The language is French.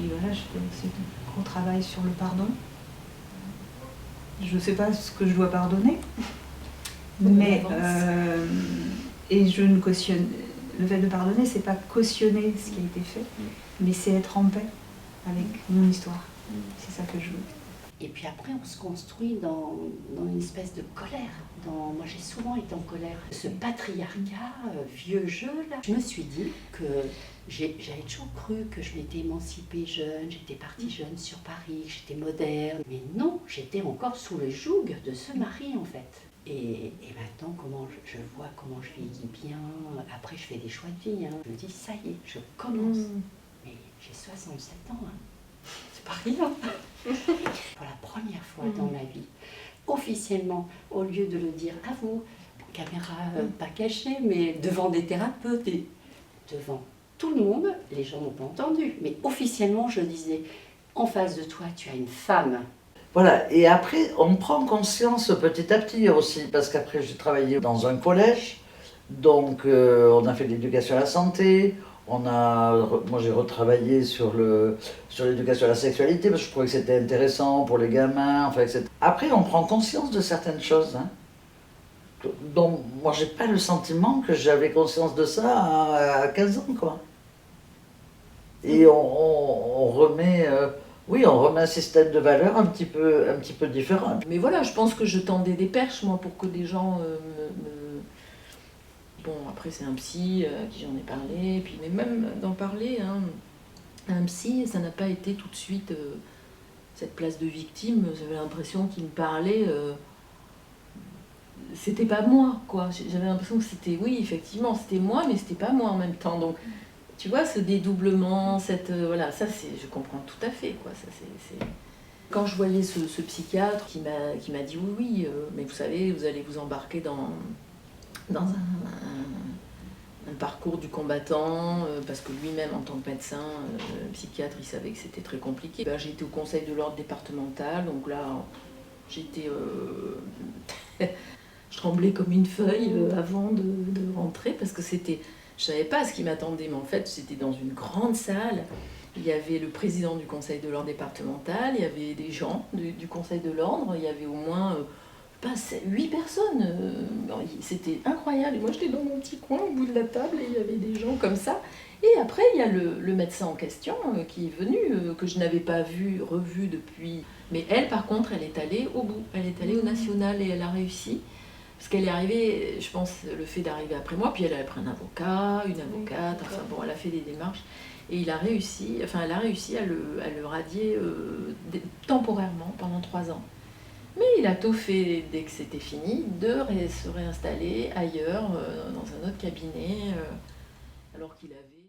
puis voilà, je fais aussi un gros travail sur le pardon. Je ne sais pas ce que je dois pardonner, mais et je ne cautionne. Le fait de pardonner, c'est pas cautionner ce qui a été fait, mais c'est être en paix avec mon histoire. C'est ça que je veux. Et puis après, on se construit dans une espèce de colère. Moi, j'ai souvent été en colère. Ce patriarcat, vieux jeu, là. Je me suis dit que j'avais toujours cru que je m'étais émancipée jeune, j'étais partie jeune sur Paris, que j'étais moderne. Mais non, j'étais encore sous le joug de ce mari, en fait. Et maintenant, je vois comment je vieillis bien. Après, je fais des choix de vie. Je me dis, ça y est, je commence. Mais j'ai 67 ans. C'est pas rien. Pour la première fois dans ma vie, officiellement, au lieu de le dire à vous, caméra pas cachée, mais devant des thérapeutes et devant tout le monde, les gens n'ont pas entendu, mais officiellement je disais, en face de toi tu as une femme. Voilà, et après on prend conscience petit à petit aussi, parce qu'après j'ai travaillé dans un collège, donc on a fait de l'éducation à la santé, moi j'ai retravaillé sur l'éducation à la sexualité, parce que je trouvais que c'était intéressant pour les gamins, enfin, etc. Après on prend conscience de certaines choses, hein. Donc moi j'ai pas le sentiment que j'avais conscience de ça à 15 ans, quoi. Et on remet... on remet un système de valeurs un petit peu différent. Mais voilà, je pense que je tendais des perches, moi, pour que des gens Bon, après, c'est un psy à qui j'en ai parlé, et puis, mais même d'en parler, hein, un psy, ça n'a pas été tout de suite cette place de victime. J'avais l'impression qu'il me parlait... c'était pas moi, quoi. J'avais l'impression que c'était... Oui, effectivement, c'était moi, mais c'était pas moi en même temps. Donc, tu vois, ce dédoublement, voilà, ça, je comprends tout à fait, quoi. Ça, c'est... Quand je voyais ce psychiatre qui m'a dit oui, mais vous savez, vous allez vous embarquer dans un parcours du combattant, parce que lui-même, en tant que médecin, psychiatre, il savait que c'était très compliqué. Ben, j'ai été au conseil de l'ordre départemental, donc là, j'étais... je tremblais comme une feuille avant de rentrer, parce que c'était... Je savais pas ce qui m'attendait, mais en fait, c'était dans une grande salle. Il y avait le président du conseil de l'ordre départemental, il y avait des gens du conseil de l'ordre, il y avait au moins 8 personnes. C'était incroyable. Et moi, j'étais dans mon petit coin au bout de la table et il y avait des gens comme ça. Et après, il y a le médecin en question qui est venu, que je n'avais pas revu depuis. Mais elle, par contre, elle est allée au bout. Elle est allée au national et elle a réussi. Parce qu'elle est arrivée, je pense, le fait d'arriver après moi, puis elle a pris un avocat, une avocate, enfin bon, elle a fait des démarches. Et elle a réussi à le radier temporairement pendant 3 ans. Mais il a tout fait, dès que c'était fini, de se réinstaller ailleurs, dans un autre cabinet, alors qu'il avait...